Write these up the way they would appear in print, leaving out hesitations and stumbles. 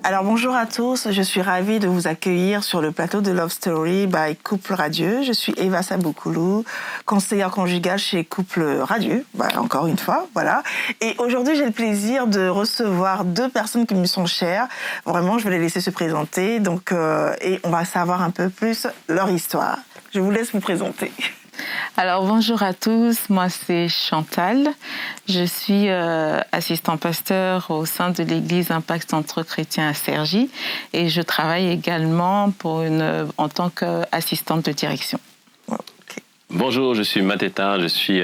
Alors bonjour à tous, je suis ravie de vous accueillir sur le plateau de Love Story by Couple Radieux. Je suis Eva Saboukoulou, conseillère conjugale chez Couple Radieux, encore une fois, voilà. Et aujourd'hui j'ai le plaisir de recevoir deux personnes qui me sont chères. Vraiment, je vais les laisser se présenter, et on va savoir un peu plus leur histoire. Je vous laisse vous présenter. Alors bonjour à tous, moi c'est Chantal, je suis assistant pasteur au sein de l'église Impact Centre Chrétien à Cergy et je travaille également en tant qu'assistante de direction. Okay. Bonjour, je suis Mateta, je suis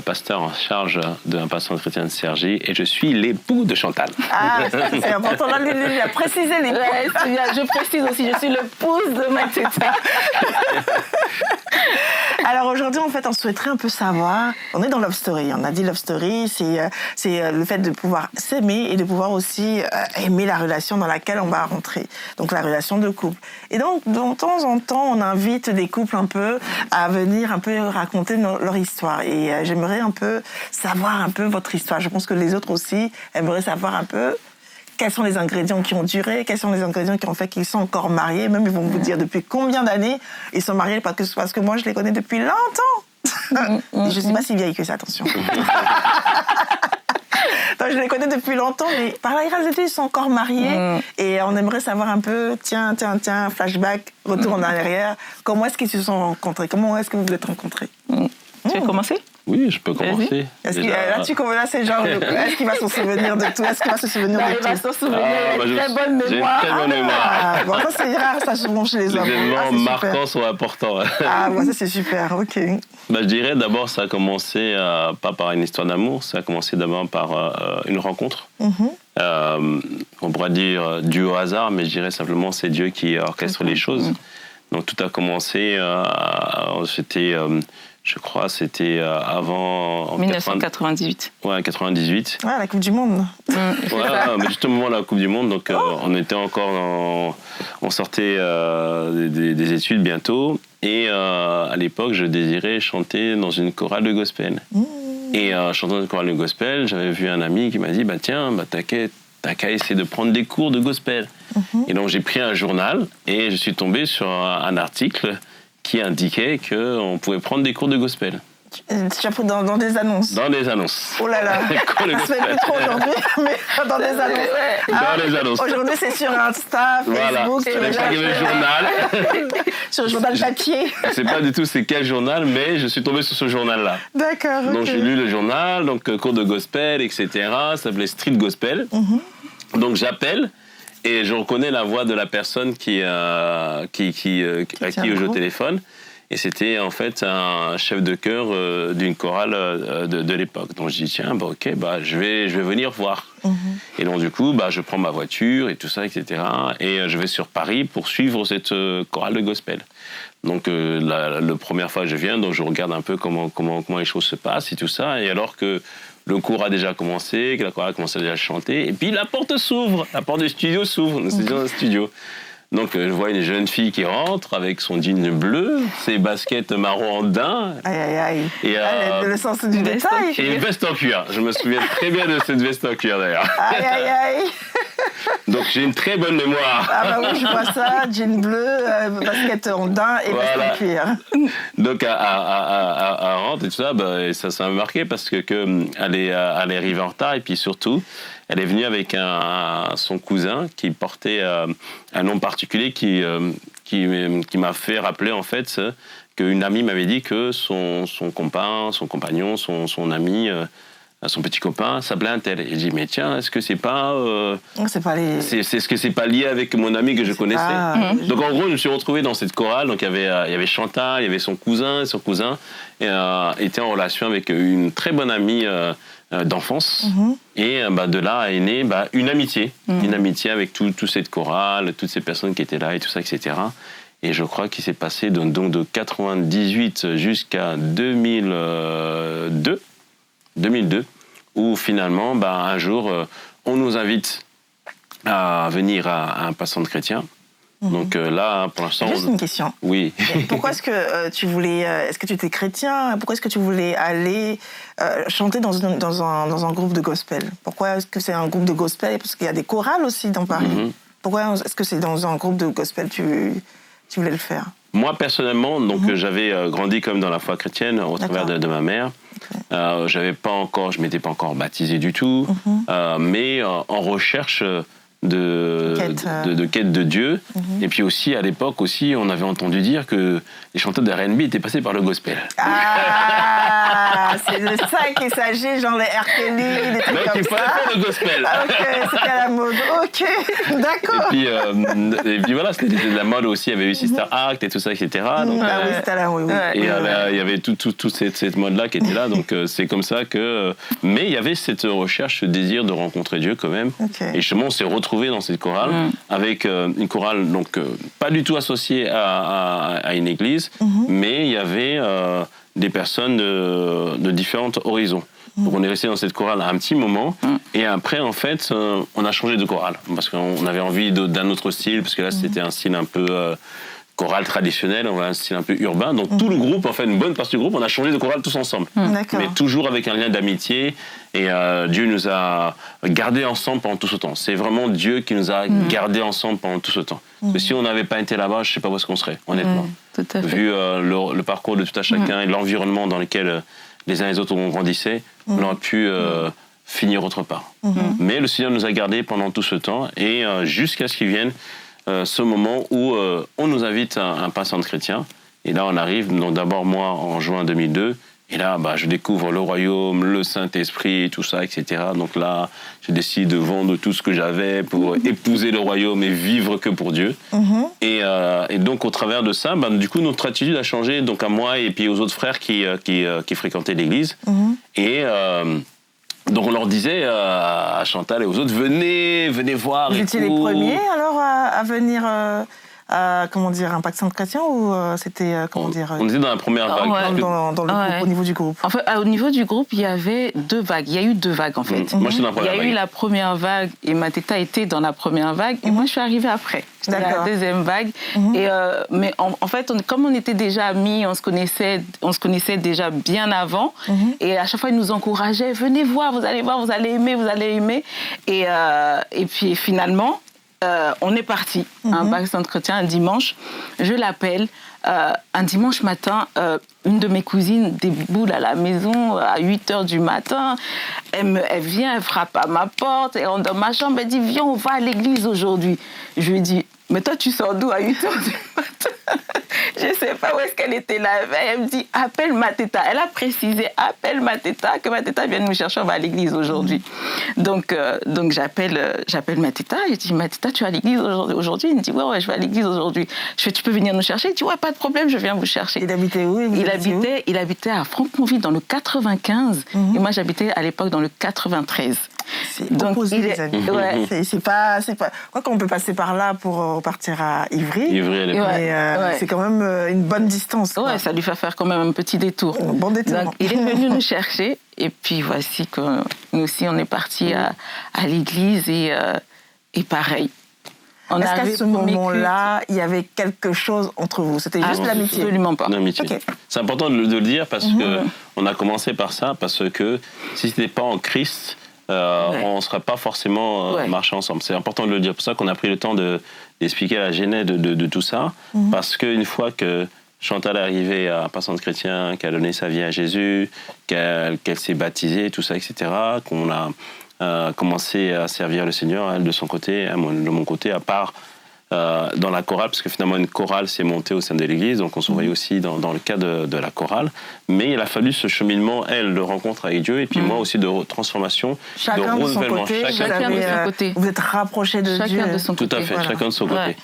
pasteur en charge d'un pasteur chrétien de Cergy et je suis l'époux de Chantal. Ah, c'est important de préciser l'époux. Ouais, je précise aussi, je suis l'épouse de Mateta. Alors aujourd'hui, en fait, on souhaiterait un peu savoir, on est dans Love Story, on a dit Love Story, c'est le fait de pouvoir s'aimer et de pouvoir aussi aimer la relation dans laquelle on va rentrer, donc la relation de couple. Et donc, de temps en temps, on invite des couples un peu à venir un peu raconter leur histoire. Et j'aimerais un peu savoir un peu votre histoire. Je pense que les autres aussi aimeraient savoir un peu quels sont les ingrédients qui ont duré, quels sont les ingrédients qui ont fait qu'ils sont encore mariés. Même ils vont vous dire depuis combien d'années ils sont mariés, parce que moi je les connais depuis longtemps. Et je ne suis pas si vieille que ça, attention. Donc, je les connais depuis longtemps, mais par la grâce de Dieu, ils sont encore mariés. Et on aimerait savoir un peu, tiens, flashback, retour en arrière. Comment est-ce qu'ils se sont rencontrés? Comment est-ce que vous vous êtes rencontrés? Tu veux commencer? Oui, je peux commencer. Là, c'est genre, est-ce qu'il va se souvenir de tout? Est-ce qu'il va se souvenir de tout? Il va se souvenir, très bonne mémoire. J'ai une très bonne mémoire. Bon, ça c'est rare, ça souvent chez les hommes. Les événements marquants sont importants. Ça c'est super, ok. Je dirais d'abord, ça a commencé pas par une histoire d'amour, ça a commencé d'abord par une rencontre. On pourrait dire dû au hasard, mais je dirais simplement c'est Dieu qui orchestre les choses. Donc tout a commencé, je crois, c'était avant... 1998. Ouais, 98. Ouais, la Coupe du Monde. Mais juste au moment de la Coupe du Monde, donc on était encore on sortait des études bientôt, et à l'époque, je désirais chanter dans une chorale de gospel. Et chantant dans une chorale de gospel, j'avais vu un ami qui m'a dit, t'as qu'à essayer de prendre des cours de gospel. Et donc j'ai pris un journal, et je suis tombé sur un article qui indiquait qu'on pouvait prendre des cours de gospel. Tu as pris dans des annonces? Dans des annonces. Oh là là, ça fait plus trop aujourd'hui, mais dans des annonces. Dans des annonces. Aujourd'hui, c'est sur Insta, Facebook. Voilà, c'est pas le journal. Sur le journal papier. Je sais pas du tout c'est quel journal, mais je suis tombé sur ce journal-là. D'accord, Donc j'ai lu le journal, donc cours de gospel, etc. Ça s'appelait Street Gospel. Donc j'appelle. Et je reconnais la voix de la personne à qui je au téléphone. Et c'était en fait un chef de chœur d'une chorale de l'époque. Donc je dis tiens, je vais venir voir. Et donc du coup, je prends ma voiture et tout ça, etc. Et je vais sur Paris pour suivre cette chorale de gospel. Donc la première fois que je viens, donc je regarde un peu comment les choses se passent et tout ça. Et alors que le cours a déjà commencé, que la chorale a commencé déjà à chanter, et puis la porte s'ouvre, la porte du studio s'ouvre, nous étions dans le studio. Donc je vois une jeune fille qui rentre avec son jean bleu, ses baskets marron en daim. Aïe. Et, le sens du détail. Et une veste en cuir. Je me souviens très bien de cette veste en cuir d'ailleurs. Aïe. Donc j'ai une très bonne mémoire. Oui, je vois ça, jean bleu, basket en daim et veste en cuir. Donc à rentre et tout ça, et ça m'a marqué parce que elle est arrivée en retard et puis surtout, elle est venue avec son cousin qui portait un nom particulier qui m'a fait rappeler en fait qu'une amie m'avait dit que son compagnon, son ami, son petit copain s'appelait un tel. Et j'ai dit mais tiens, est-ce que c'est pas est-ce que c'est pas lié avec mon ami que je connaissais? Donc en gros, je me suis retrouvé dans cette chorale. Donc il y avait Chantal, il y avait son cousin était en relation avec une très bonne amie d'enfance. Et de là est née une amitié. Une amitié avec toute cette chorale, toutes ces personnes qui étaient là et tout ça, etc. Et je crois qu'il s'est passé donc de 98 jusqu'à 2002, où finalement, un jour, on nous invite à venir à un passant chrétien. Donc là, pour l'instant... Juste une question. Oui. Pourquoi est-ce que tu voulais... Est-ce que tu étais chrétien? Pourquoi est-ce que tu voulais aller chanter dans un groupe de gospel? Pourquoi est-ce que c'est un groupe de gospel? Parce qu'il y a des chorales aussi dans Paris. Pourquoi est-ce que c'est dans un groupe de gospel que tu voulais le faire? Moi, personnellement, donc j'avais grandi comme dans la foi chrétienne au travers de ma mère. Okay. Je m'étais pas encore baptisé du tout, mais en recherche de quête de Dieu. Et puis aussi, à l'époque, aussi, on avait entendu dire que les chanteurs de R&B étaient passés par le gospel. Ah, c'est de ça qu'il s'agit, genre les R. Kelly, des trucs mais comme ça. Faire le gospel. Ah, ok, c'était à la mode. Ok, d'accord. Et puis voilà, c'était de la mode aussi. Il y avait eu Sister Act et tout ça, etc. Donc, ah oui, c'était à la mode. Oui. Et il y avait toute cette mode-là qui était là. Donc c'est comme ça que... Mais il y avait cette recherche, ce désir de rencontrer Dieu quand même. Okay. Et justement, on s'est retrouvés dans cette chorale, avec une chorale donc pas du tout associée à une église, mais il y avait des personnes de différents horizons. Donc on est resté dans cette chorale un petit moment, et après en fait on a changé de chorale, parce qu'on avait envie d'un autre style, parce que là c'était un style un peu... chorale traditionnelle, on a un style un peu urbain. Donc tout le groupe, en fait, une bonne partie du groupe, on a changé de chorale tous ensemble. Mais toujours avec un lien d'amitié. Et Dieu nous a gardés ensemble pendant tout ce temps. C'est vraiment Dieu qui nous a gardés ensemble pendant tout ce temps. Parce que si on n'avait pas été là-bas, je ne sais pas où est-ce qu'on serait, honnêtement. Tout à fait. Vu le parcours de tout à chacun et l'environnement dans lequel les uns et les autres on grandissait, on aurait pu finir autre part. Mais le Seigneur nous a gardés pendant tout ce temps, et jusqu'à ce qu'il vienne ce moment où on nous invite à un passant chrétien. Et là, on arrive, donc d'abord moi, en juin 2002, et là, je découvre le royaume, le Saint-Esprit, tout ça, etc. Donc là, je décide de vendre tout ce que j'avais pour épouser le royaume et vivre que pour Dieu. Et donc, au travers de ça, du coup, notre attitude a changé, donc à moi et puis aux autres frères qui fréquentaient l'église. Et... donc on leur disait à Chantal et aux autres, venez voir. Vous étiez les premiers alors à venir comment dire, Impact Centre Chrétien, ou c'était comment dire? On était dans la première vague. Dans le groupe, au niveau du groupe. En fait, au niveau du groupe, il y avait deux vagues. Il y a eu deux vagues en fait. Moi, j'étais dans la première vague. Il y a eu la première vague et Mateta était dans la première vague, et moi je suis arrivée après. C'était la deuxième vague. Et mais en fait, comme on était déjà amis, on se connaissait déjà bien avant. Et à chaque fois, ils nous encourageaient, venez voir, vous allez aimer, vous allez aimer. Et puis finalement, on est parti. Impact Centre Chrétien un dimanche. Je l'appelle. Un dimanche matin, une de mes cousines déboule à la maison à 8h du matin. Elle vient, elle frappe à ma porte, elle rentre dans ma chambre, elle dit « Viens, on va à l'église aujourd'hui ». Je lui dis « Mais toi, tu sors d'où à 8h du matin ?» Je ne sais pas où est-ce qu'elle était la veille. Elle me dit « Appelle Mateta ». Elle a précisé « Appelle Mateta, que Mateta vienne nous chercher, on va à l'église aujourd'hui ». Donc j'appelle Mateta. Je dis « Mateta, tu es à l'église aujourd'hui ?» Il me dit « Ouais, je vais à l'église aujourd'hui ». Je fais « Tu peux venir nous chercher ?» Il dit « Ouais, pas de problème, je viens vous chercher ». Il habitait où? Il habitait à Franconville dans le 95, et moi j'habitais à l'époque dans le 93. C'est opposé, les amis. C'est pas... Quoi qu'on peut passer par là pour repartir à Ivry. Mais c'est quand même une bonne distance. Ouais, ça lui fait faire quand même un petit détour. Un bon détour. Donc, il est venu nous chercher, et puis voici que nous aussi on est partis à l'église, et pareil. Est-ce qu'à ce moment-là, il y avait quelque chose entre vous? C'était juste l'amitié? Absolument pas. L'amitié. Okay. C'est important de le dire parce qu'on a commencé par ça, parce que si ce n'était pas en Christ, on ne serait pas forcément marché ensemble. C'est important de le dire. C'est pour ça qu'on a pris le temps d'expliquer la genèse de tout ça, parce qu'une fois que Chantal est arrivée à Passant Chrétien, qu'elle a donné sa vie à Jésus, qu'elle s'est baptisée, tout ça, etc., qu'on a commencé à servir le Seigneur, elle de son côté, de mon côté, à part dans la chorale, parce que finalement une chorale s'est montée au sein de l'Église, donc on se voyait aussi dans le cadre de la chorale. Mais il a fallu ce cheminement, elle, de rencontre avec Dieu, et puis moi aussi de transformation, chacun de renouvellement. Chacun de son côté. Vous êtes rapprochés de Dieu. De son côté. Tout à fait, chacun de son côté.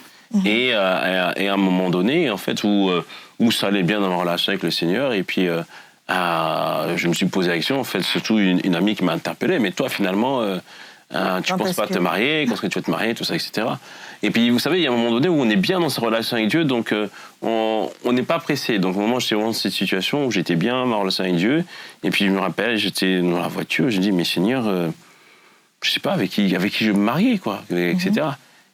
Et à un moment donné, en fait, où ça allait bien dans la relation avec le Seigneur, et puis je me suis posé la question, en fait, surtout une amie qui m'a interpellé, mais toi, finalement, tu ne penses pas te marier, quand est-ce que tu vas te marier, tout ça, etc. Et puis, vous savez, il y a un moment donné où on est bien dans sa relation avec Dieu, donc on n'est pas pressé. Donc, au moment où j'étais vraiment dans cette situation où j'étais bien dans ma relation avec Dieu, et puis je me rappelle, j'étais dans la voiture, je dis, mais Seigneur, je ne sais pas avec qui je vais me marier, quoi, etc.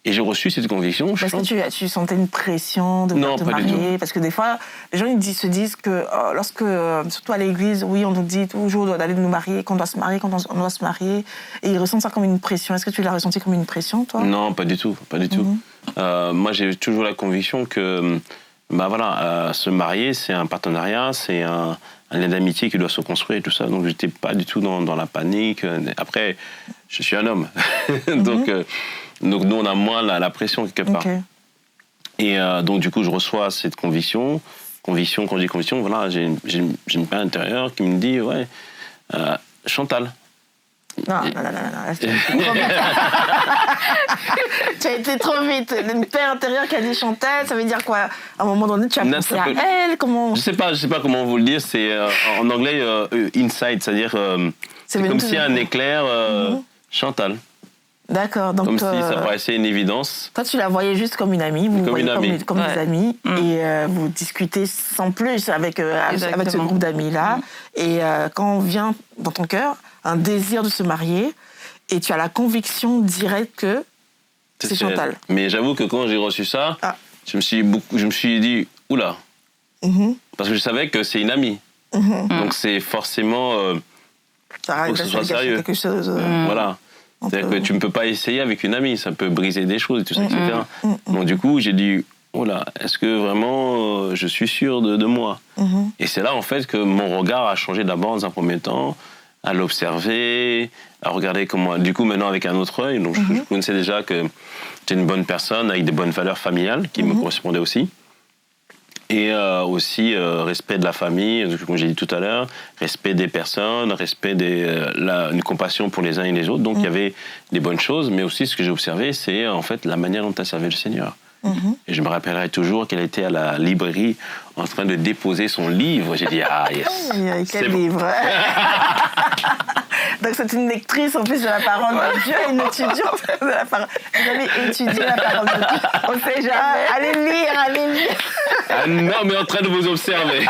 Et j'ai reçu cette conviction. Est-ce que tu sentais une pression de te marier? Parce que des fois, les gens se disent que lorsque, surtout à l'église, oui, on nous dit toujours d'aller nous marier, qu'on doit se marier, on doit se marier. Et ils ressentent ça comme une pression. Est-ce que tu l'as ressenti comme une pression, toi? Non, pas du tout. Pas du tout. Moi, j'ai toujours la conviction que se marier, c'est un partenariat, c'est un lien d'amitié qui doit se construire et tout ça. Donc, j'étais pas du tout dans la panique. Après, je suis un homme. Donc, nous, on a moins la pression quelque part. Okay. Et donc, du coup, je reçois cette conviction. Quand je dis conviction, voilà, j'ai une paix intérieure qui me dit, ouais, Chantal. Non. Tu as été trop vite. Une paix intérieure qui a dit Chantal, ça veut dire quoi? À un moment donné, tu as pensé à elle? Comment... Je sais pas comment vous le dire. C'est en anglais insight, c'est-à-dire c'est comme si un éclair Chantal. D'accord. Donc, comme si ça paraissait une évidence. Toi, tu la voyais juste comme une amie, vous voyez comme des amis, et vous discutez sans plus avec ce groupe d'amis-là. Et quand vient dans ton cœur un désir de se marier, et tu as la conviction directe que c'est Chantal. Mais j'avoue que quand j'ai reçu ça, je me suis dit, oula. Parce que je savais que c'est une amie. Donc c'est forcément... faut que ce soit sérieux. Quelque chose, voilà. C'est-à-dire que tu ne peux pas essayer avec une amie, ça peut briser des choses et tout ça, etc. Donc du coup, j'ai dit, oh là, est-ce que vraiment je suis sûr de moi? Et c'est là, en fait, que mon regard a changé d'abord dans un premier temps, à l'observer, à regarder comment... Du coup, maintenant, avec un autre œil, donc je connaissais déjà que j'étais une bonne personne, avec des bonnes valeurs familiales qui me correspondaient aussi. Et aussi respect de la famille, comme j'ai dit tout à l'heure, respect des personnes, respect une compassion pour les uns et les autres. Donc il y avait des bonnes choses, mais aussi ce que j'ai observé, c'est en fait la manière dont elle servait le Seigneur. Et je me rappellerai toujours qu'elle était à la librairie en train de déposer son livre. J'ai dit, ah yes. Quel livre. Donc c'est une lectrice en plus de la parole de Dieu, une étudiante de la parole. Vous avez étudié la parole de Dieu. On sait jamais. Allez lire. Ah non, mais en train de vous observer.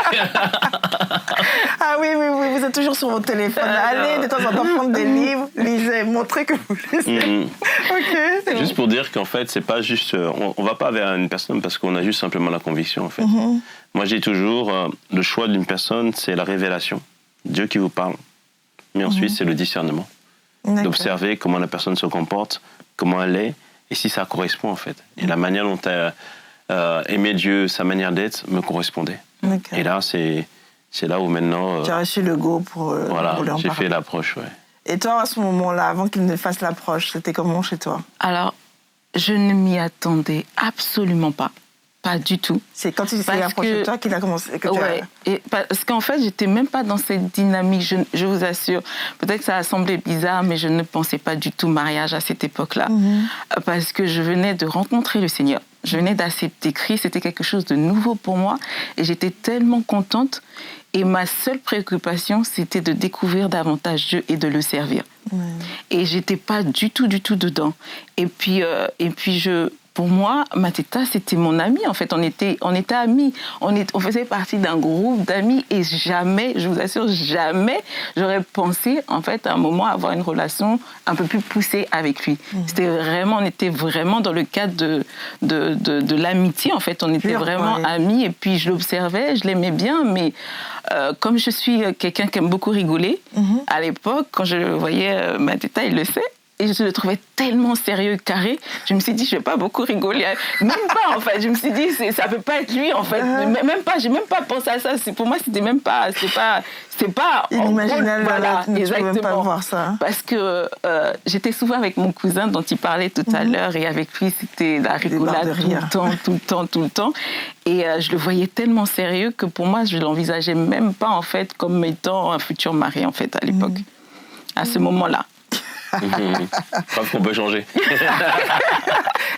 Ah oui, vous êtes toujours sur votre téléphone. Allez de temps en temps prendre des livres, lisez, montrez que vous lisez. Ok. Juste pour dire qu'en fait, c'est pas juste, on va pas vers une personne parce qu'on a juste simplement la conviction en fait. Moi, j'ai toujours le choix d'une personne, c'est la révélation, Dieu qui vous parle. Mais ensuite, c'est le discernement. D'observer comment la personne se comporte, comment elle est, et si ça correspond, en fait. Et la manière dont elle aimait Dieu, sa manière d'être, me correspondait. Et là, c'est là où maintenant... tu as reçu le go pour lui en parler. J'ai fait l'approche, ouais. Et toi, à ce moment-là, avant qu'il ne fasse l'approche, c'était comment chez toi? Alors, je ne m'y attendais absolument pas. Pas du tout. C'est quand il s'est approché de toi qu'il a commencé. Parce qu'en fait, j'étais même pas dans cette dynamique. Je vous assure. Peut-être que ça a semblé bizarre, mais je ne pensais pas du tout mariage à cette époque-là, parce que je venais de rencontrer le Seigneur. Je venais d'accepter Christ. C'était quelque chose de nouveau pour moi, et j'étais tellement contente. Et ma seule préoccupation, c'était de découvrir davantage Dieu et de le servir. Et j'étais pas du tout dedans. Et puis pour moi, Mateta, c'était mon ami. En fait, on était amis. On faisait partie d'un groupe d'amis, et jamais, je vous assure, jamais j'aurais pensé, en fait, à un moment, avoir une relation un peu plus poussée avec lui. On était vraiment dans le cadre de l'amitié. En fait, on était vraiment amis. Et puis, je l'observais, je l'aimais bien, mais comme je suis quelqu'un qui aime beaucoup rigoler, à l'époque, quand je voyais Mateta, il le sait. Et je le trouvais tellement sérieux, carré. Je me suis dit, je ne vais pas beaucoup rigoler. Même pas, en fait. Je me suis dit, ça ne peut pas être lui, en fait. J'ai même pas pensé à ça. Pour moi, c'était même pas... C'est pas... Inimaginable. Voilà, exactement. Même pas voir ça. Parce que j'étais souvent avec mon cousin dont il parlait tout à l'heure. Et avec lui, c'était la rigolade tout le temps. Et je le voyais tellement sérieux que pour moi, je ne l'envisageais même pas, en fait, comme étant un futur mari, en fait, à l'époque. À ce moment-là. Preuve qu'on peut changer.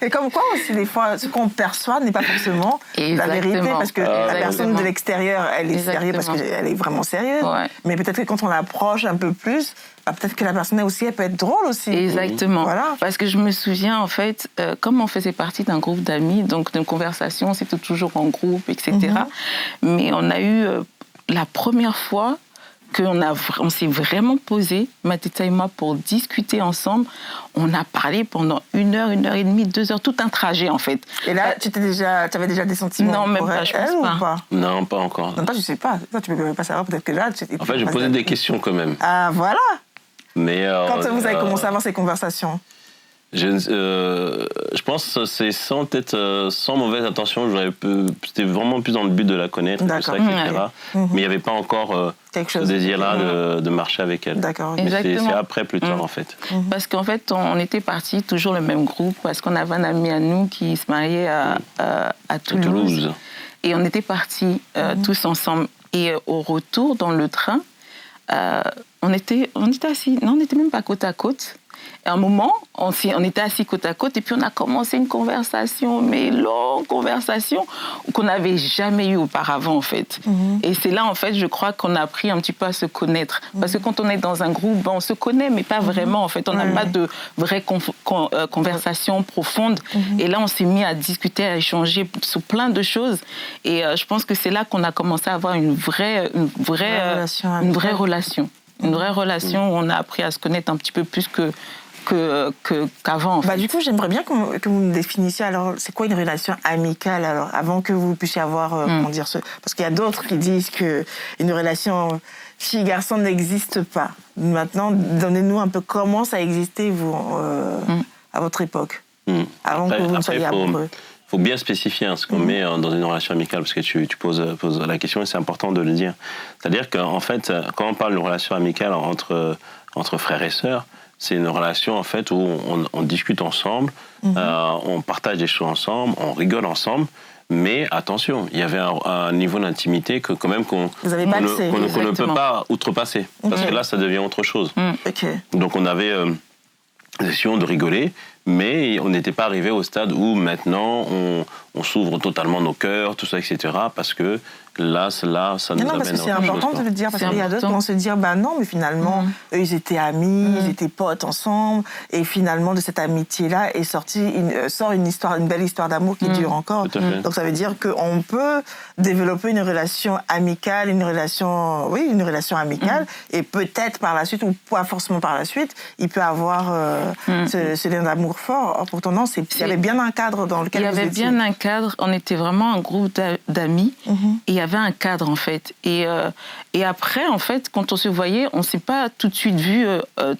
Et comme quoi aussi, des fois, ce qu'on perçoit n'est pas forcément la vérité, parce que la personne de l'extérieur, elle est sérieuse parce qu'elle est vraiment sérieuse. Mais peut-être que quand on l'approche un peu plus, peut-être que la personne aussi, elle peut être drôle aussi. Exactement. Voilà. Parce que je me souviens, en fait, comme on faisait partie d'un groupe d'amis, donc d'une conversation, c'était toujours en groupe, etc. Mais on a eu la première fois on s'est vraiment posé, Mateta et moi, pour discuter ensemble. On a parlé pendant 1 heure, 1 heure et demie, 2 heures, tout un trajet en fait. Et là, tu avais déjà des sentiments? Non, même pour pas, elle, je pense pas. Non, pas encore. Non, toi, je sais pas. Toi, tu peux pas savoir, peut-être que là... En fait, je posais des questions quand même. Ah, voilà. Mais, quand vous avez commencé à avoir ces conversations? Je pense que c'est sans mauvaise intention. C'était vraiment plus dans le but de la connaître, tout ça, etc. Mais il n'y avait pas encore ce désir-là de marcher avec elle. D'accord. Mais c'est après, plus tard, en fait. Parce qu'en fait, on était partis toujours le même groupe, parce qu'on avait un ami à nous qui se mariait à Toulouse. Et on était partis tous ensemble. Et au retour, dans le train, on était assis. Non, on n'était même pas côte à côte. À un moment, on était assis côte à côte et puis on a commencé une conversation, mais longue conversation qu'on n'avait jamais eue auparavant en fait. Et c'est là en fait, je crois qu'on a appris un petit peu à se connaître. Parce que quand on est dans un groupe, on se connaît, mais pas vraiment en fait. On n'a pas de vraies conversations profondes. Et là, on s'est mis à discuter, à échanger sur plein de choses. Et je pense que c'est là qu'on a commencé à avoir une vraie relation. Une vraie relation où on a appris à se connaître un petit peu plus qu'avant. En fait. Du coup, j'aimerais bien que vous me définissiez, alors, c'est quoi une relation amicale, alors, avant que vous puissiez avoir, comment dire, parce qu'il y a d'autres qui disent qu'une relation fille-garçon n'existe pas. Maintenant, donnez-nous un peu comment ça existait, vous, à votre époque, avant que vous ne soyez amoureux. Il faut bien spécifier ce qu'on met dans une relation amicale, parce que tu poses la question et c'est important de le dire. C'est-à-dire qu'en fait, quand on parle d'une relation amicale entre frères et sœurs, c'est une relation en fait où on discute ensemble, on partage des choses ensemble, on rigole ensemble. Mais attention, il y avait un niveau d'intimité que quand même qu'on ne peut pas outrepasser, parce que là, ça devient autre chose. Donc on avait l'impression de rigoler, mais on n'était pas arrivé au stade où maintenant on s'ouvre totalement nos cœurs, tout ça, etc. Parce que là, ça nous amène à autre chose. Non, parce que c'est important de le dire, parce qu'il y a d'autres qui vont se dire, non, mais finalement, eux, ils étaient amis, ils étaient potes ensemble, et finalement, de cette amitié-là sort une belle histoire d'amour qui dure encore. Donc ça veut dire qu'on peut développer une relation amicale, une relation amicale, et peut-être par la suite, ou pas forcément par la suite, il peut avoir ce lien d'amour fort. Or, pourtant, non, il y avait bien un cadre dans lequel vous étiez. Il y avait bien un cadre, on était vraiment un groupe d'amis, et il y avait un cadre, en fait. Et après, en fait, quand on se voyait, on ne s'est pas tout de suite vus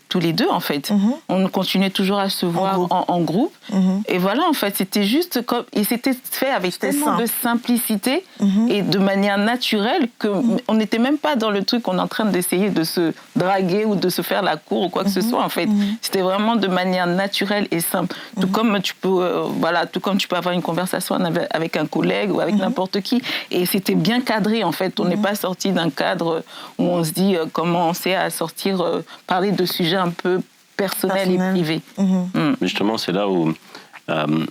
tous les deux, en fait. On continuait toujours à se voir en groupe. Et voilà, en fait, c'était juste comme... Et c'était fait avec tellement de simplicité et de manière naturelle qu'on n'était même pas dans le truc, on est en train d'essayer de se draguer ou de se faire la cour ou quoi que ce soit, en fait. C'était vraiment de manière naturelle et simple. Tout comme tu peux avoir une conversation avec un collègue ou avec n'importe qui. Et c'était bien cadré, en fait. On n'est pas sorti d'un cadre où on se dit commencer à sortir, parler de sujets un peu personnels et privés. Justement, c'est là où, comme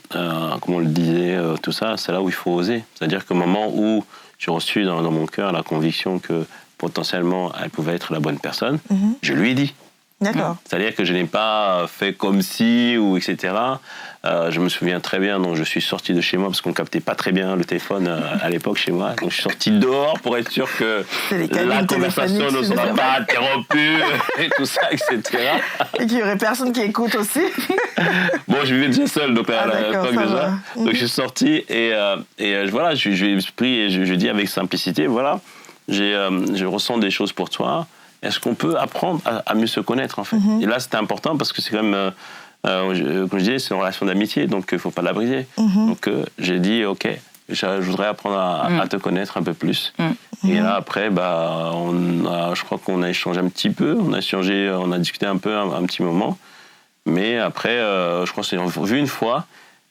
on le disait, tout ça, c'est là où il faut oser. C'est-à-dire qu'au moment où j'ai reçu dans mon cœur la conviction que potentiellement elle pouvait être la bonne personne, je lui ai dit. D'accord. C'est-à-dire que je n'ai pas fait comme si, ou etc. Je me souviens très bien, donc je suis sorti de chez moi parce qu'on ne captait pas très bien le téléphone à l'époque chez moi. Donc je suis sorti dehors pour être sûr que la conversation ne sera pas interrompue et tout ça, etc. Et qu'il n'y aurait personne qui écoute aussi. Bon, je vivais déjà seul, donc à l'époque déjà. Donc je suis sorti et voilà, je lui ai pris et je lui ai dit avec simplicité, voilà, je ressens des choses pour toi. Est-ce qu'on peut apprendre à mieux se connaître, en fait? Et là, c'était important parce que c'est quand même, comme je disais, c'est une relation d'amitié, donc il ne faut pas la briser. Donc j'ai dit, OK, je voudrais apprendre à te connaître un peu plus. Et là, après, je crois qu'on a échangé un petit peu, on a discuté un peu, un petit moment. Mais après, je crois qu'on s'est vu une fois.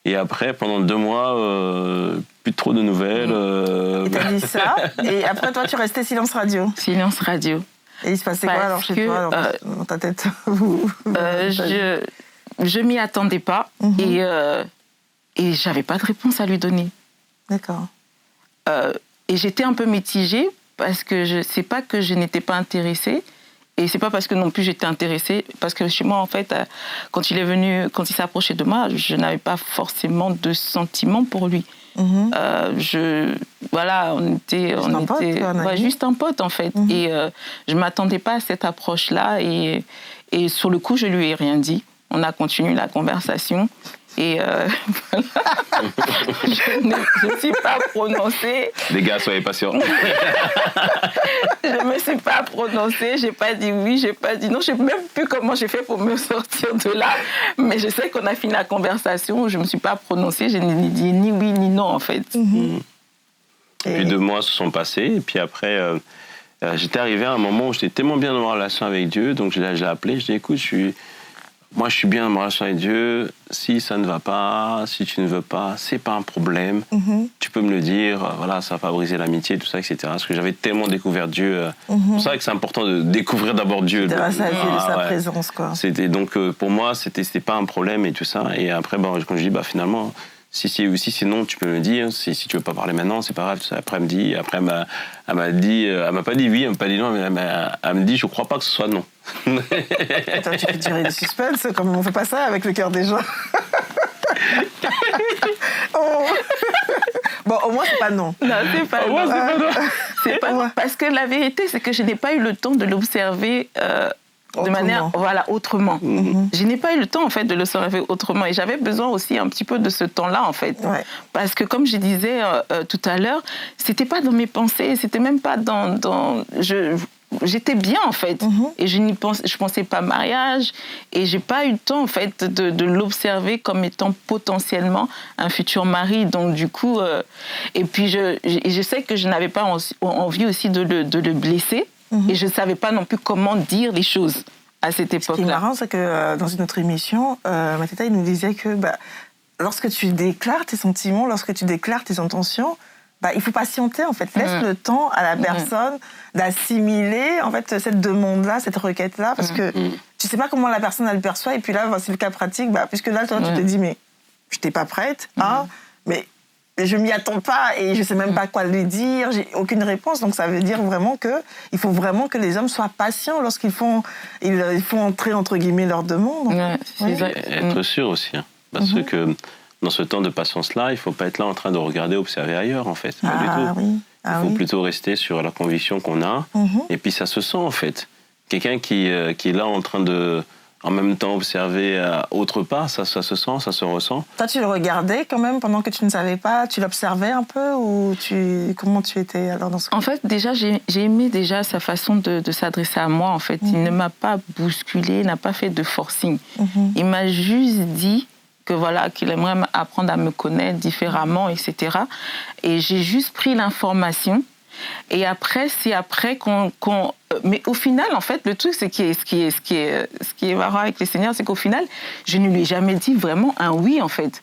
Et après, pendant 2 mois, plus trop de nouvelles. Et t'as dit ça. Et après, toi, tu restais silence radio. Silence radio. Et il se passait quoi alors chez toi, dans ta tête? Je m'y attendais pas et j'avais pas de réponse à lui donner. D'accord. Et j'étais un peu mitigée parce que c'est pas que je n'étais pas intéressée Et c'est pas parce que non plus j'étais intéressée, parce que chez moi, en fait, quand il s'est approché de moi, je n'avais pas forcément de sentiments pour lui. Voilà, on était juste un pote, en fait. Et je m'attendais pas à cette approche-là. Et sur le coup, je lui ai rien dit. On a continué la conversation. Et voilà. Je ne suis pas prononcée. Les gars, soyez patients. Je ne me suis pas prononcée, j'ai pas dit oui, j'ai pas dit non. Je ne sais même plus comment j'ai fait pour me sortir de là. Mais je sais qu'on a fini la conversation, je ne me suis pas prononcée, je n'ai dit ni oui ni non en fait. Et puis 2 mois se sont passés. Et puis après, j'étais arrivé à un moment où j'étais tellement bien dans ma relation avec Dieu. Donc je l'ai appelé, je lui ai dit écoute, moi, je suis bien dans ma relation avec Dieu. Si ça ne va pas, si tu ne veux pas, c'est pas un problème. Tu peux me le dire. Voilà, ça va pas briser l'amitié, tout ça, etc. Parce que j'avais tellement découvert Dieu. C'est pour ça que c'est important de découvrir d'abord Dieu. De sa présence, quoi. C'était donc pour moi, c'était pas un problème et tout ça. Et après, quand je dis finalement. Si c'est non, tu peux me le dire. Si tu veux pas parler maintenant, c'est pas grave. Après, elle m'a pas dit oui, elle m'a pas dit non, mais elle me dit, je crois pas que ce soit non. Attends, tu peux tirer le suspense, comme on fait pas ça avec le cœur des gens. Bon, au moins, c'est pas non. Non, c'est pas non. C'est pas non. Parce que la vérité, c'est que je n'ai pas eu le temps de l'observer de manière autrement. Je n'ai pas eu le temps en fait de l'observer autrement et j'avais besoin aussi un petit peu de ce temps-là en fait, parce que comme je disais tout à l'heure, c'était pas dans mes pensées, c'était même pas j'étais bien en fait et je pensais pas mariage et j'ai pas eu le temps en fait de l'observer comme étant potentiellement un futur mari. Donc du coup et puis je sais que je n'avais pas envie aussi de le blesser. Et je ne savais pas non plus comment dire les choses à cette époque-là. Ce qui est marrant, c'est que dans une autre émission, Mateta, il nous disait que lorsque tu déclares tes sentiments, lorsque tu déclares tes intentions, il faut patienter, en fait. Laisse le temps à la personne d'assimiler, en fait, cette demande-là, cette requête-là, parce que tu ne sais pas comment la personne, elle le perçoit. Et puis là, c'est le cas pratique, puisque là, toi, tu te dis, mais je n'étais pas prête, mais je m'y attends pas et je sais même pas quoi lui dire, j'ai aucune réponse. Donc ça veut dire vraiment il faut vraiment que les hommes soient patients lorsqu'ils font entrer entre guillemets leur demande. Être sûr aussi, parce que dans ce temps de patience-là, il faut pas être là en train de regarder, observer ailleurs en fait. Pas du tout. Il faut plutôt rester sur la conviction qu'on a. Et puis ça se sent en fait. Quelqu'un qui est là en train de en même temps observer autre part, ça se sent, ça se ressent. Toi, tu le regardais quand même pendant que tu ne savais pas, tu l'observais un peu ou comment tu étais alors dans ce cas? En fait, déjà, j'ai aimé déjà sa façon de s'adresser à moi. En fait, il ne m'a pas bousculé, il n'a pas fait de forcing. Il m'a juste dit que voilà, qu'il aimerait apprendre à me connaître différemment, etc. Et j'ai juste pris l'information. Et après, c'est après mais au final, en fait, le truc, ce qui est marrant avec les seigneurs, c'est qu'au final, je ne lui ai jamais dit vraiment un oui, en fait.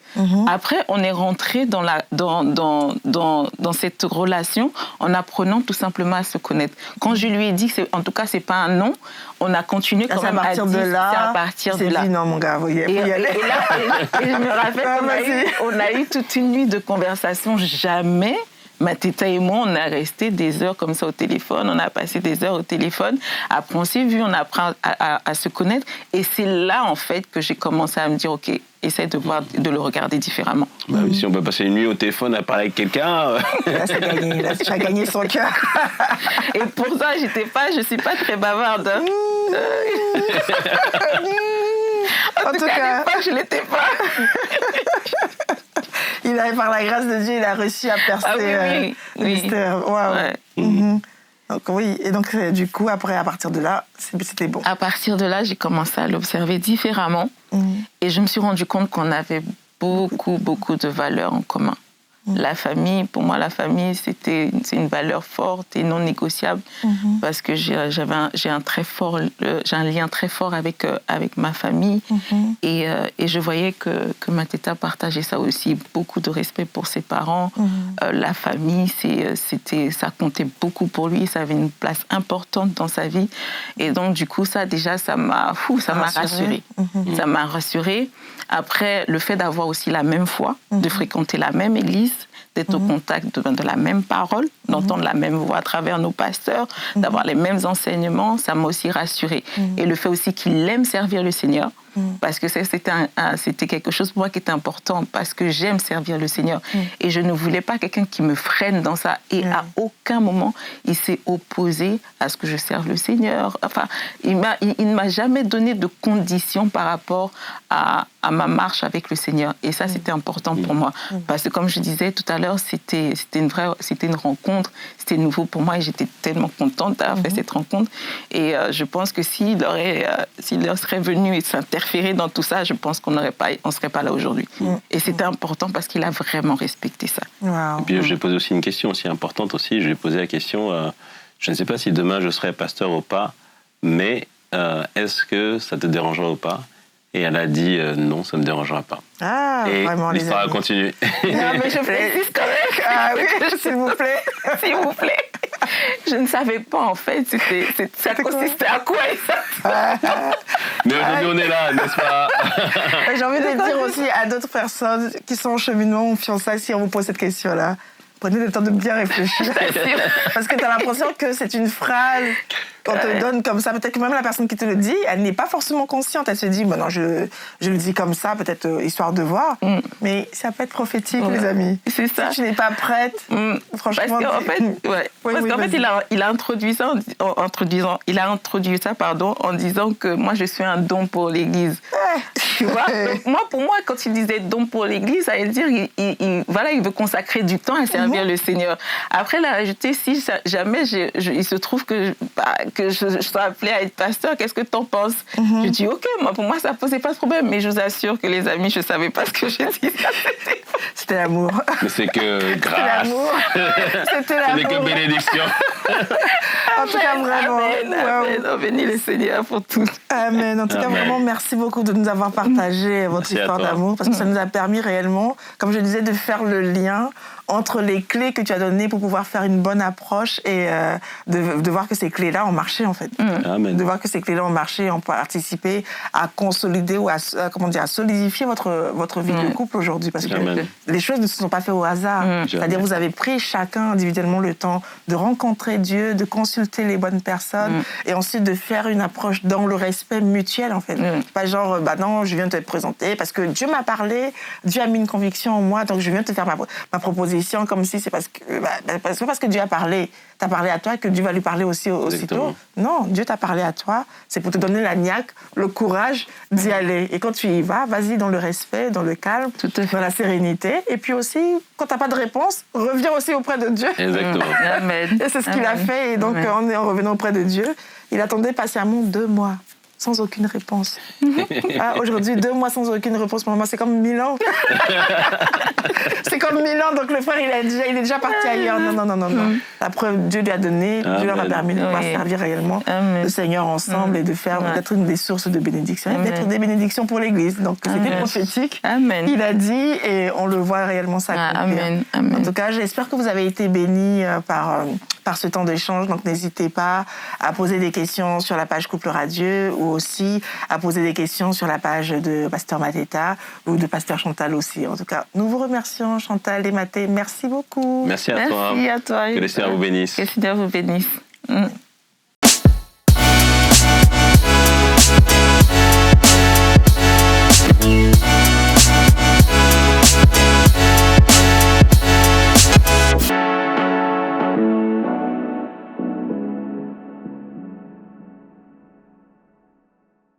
Après, on est rentré dans cette relation en apprenant tout simplement à se connaître. Quand je lui ai dit que en tout cas, c'est pas un non, on a continué quand même à dire. C'est à partir de là. Dit non, mon gars, vous y allez. Et je me rappelle qu'on a eu toute une nuit de conversation. Jamais Mateta et moi, on a resté des heures comme ça au téléphone, on a passé des heures au téléphone. Après, on s'est vu, on apprend à se connaître. Et c'est là, en fait, que j'ai commencé à me dire, OK, essaie de le regarder différemment. Oui, si on peut passer une nuit au téléphone à parler avec quelqu'un... Là, c'est gagné. Là, tu as gagné son cœur. Et pour ça, je suis pas très bavarde. En tout cas, je l'étais pas. Par la grâce de Dieu, il a réussi à percer le mystère. Waouh. Donc oui, et donc du coup, après, à partir de là, c'était bon. À partir de là, j'ai commencé à l'observer différemment. Et je me suis rendu compte qu'on avait beaucoup de valeurs en commun. La famille, pour moi, la famille, c'est une valeur forte et non négociable parce que j'ai un lien très fort avec ma famille et je voyais que Mateta partageait ça aussi, beaucoup de respect pour ses parents. La famille, ça comptait beaucoup pour lui, ça avait une place importante dans sa vie et donc du coup, ça m'a rassurée. Ça m'a rassurée. Après, le fait d'avoir aussi la même foi, de fréquenter la même église, d'être au contact de la même parole, d'entendre la même voix à travers nos pasteurs, d'avoir les mêmes enseignements, ça m'a aussi rassurée. Et le fait aussi qu'il aime servir le Seigneur, parce que c'était quelque chose pour moi qui était important, parce que j'aime servir le Seigneur. Et je ne voulais pas quelqu'un qui me freine dans ça. Et à aucun moment, il s'est opposé à ce que je serve le Seigneur. Enfin, il ne m'a jamais donné de conditions par rapport à ma marche avec le Seigneur. Et ça, c'était important pour moi. Parce que comme je disais tout à l'heure, c'était une rencontre, c'était nouveau pour moi et j'étais tellement contente d'avoir fait cette rencontre. Et je pense que s'il serait venu et s'interférer dans tout ça, je pense qu'on ne serait pas là aujourd'hui. Et c'était important parce qu'il a vraiment respecté ça. Wow. Et puis, je lui ai posé aussi une question aussi importante aussi. Je lui ai posé la question, je ne sais pas si demain je serai pasteur ou pas, mais est-ce que ça te dérangera ou pas? Et elle a dit non, ça ne me dérangera pas. Ah, et vraiment, l'histoire a continué. Non, mais je précise quand même. Ah oui, s'il vous plaît. S'il vous plaît. Je ne savais pas, en fait, ça consistait à quoi exactement. Mais aujourd'hui, on est là, n'est-ce pas? J'ai envie de dire aussi à d'autres personnes qui sont en cheminement ou fiançailles, si on vous pose cette question-là, prenez le temps de bien réfléchir. Parce que tu as l'impression que c'est une phrase qu'on te donne comme ça. Peut-être que même la personne qui te le dit, elle n'est pas forcément consciente. Elle se dit, non, je le dis comme ça, peut-être histoire de voir. Mais ça peut être prophétique, les amis. C'est ça. Si tu n'es pas prête, franchement... Parce qu'en fait, il a introduit ça en disant que moi, je suis un don pour l'Église. Tu vois? Donc, pour moi, quand il disait don pour l'Église, ça veut dire il veut consacrer du temps à servir le Seigneur. Après, il a rajouté, si jamais il se trouve que je sois appelée à être pasteur, qu'est-ce que tu en penses? Je dis, OK, pour moi, ça ne posait pas de problème. Mais je vous assure que les amis, je ne savais pas ce que j'ai dit. C'était l'amour. Mais c'est que grâce. C'était l'amour. C'était l'amour. Ce n'est que bénédiction. En tout cas, vraiment. Amen. Oh, bénis le Seigneur pour tout. Amen. En tout cas, vraiment, merci beaucoup de nous avoir partagé votre histoire d'amour, parce que ça nous a permis réellement, comme je disais, de faire le lien entre les clés que tu as données pour pouvoir faire une bonne approche et de voir que ces clés-là ont marché, en fait. Amen. De voir que ces clés-là ont marché, ont participé à consolider ou à solidifier votre vie de couple aujourd'hui. Parce que les choses ne se sont pas faites au hasard. C'est-à-dire, vous avez pris chacun individuellement le temps de rencontrer Dieu, de consulter les bonnes personnes et ensuite de faire une approche dans le respect mutuel, en fait. Pas genre, non, je viens te présenter parce que Dieu m'a parlé, Dieu a mis une conviction en moi, donc je viens te faire ma proposition comme si c'est parce que Dieu a parlé, t'as parlé à toi que Dieu va lui parler aussi aussitôt. Non, Dieu t'a parlé à toi, c'est pour te donner la niaque, le courage d'y aller. Et quand tu y vas, vas-y dans le respect, dans le calme, dans la sérénité. Et puis aussi, quand t'as pas de réponse, reviens aussi auprès de Dieu. Exactement. Amen. Et c'est ce qu'il a fait. Et donc, en revenant auprès de Dieu, il attendait patiemment 2 mois. Sans aucune réponse. Aujourd'hui, 2 mois sans aucune réponse, pour moi, c'est comme 1000 ans. C'est comme 1000 ans, donc le frère, il est déjà parti ailleurs. Non. La preuve, Dieu lui a donné, Dieu leur a permis de pouvoir servir réellement le Seigneur ensemble et de faire d'être une des sources de bénédiction, et d'être des bénédictions pour l'Église. Donc, c'était prophétique. Amen. Il a dit, et on le voit réellement s'accomplir. En tout cas, j'espère que vous avez été bénis par ce temps d'échange. Donc, n'hésitez pas à poser des questions sur la page Couple Radieux ou aussi à poser des questions sur la page de Pasteur Mateta ou de Pasteur Chantal aussi. En tout cas, nous vous remercions, Chantal et Mathé. Merci beaucoup. Merci à toi. Merci à toi. Que le Seigneur vous bénisse. Que le Seigneur vous bénisse.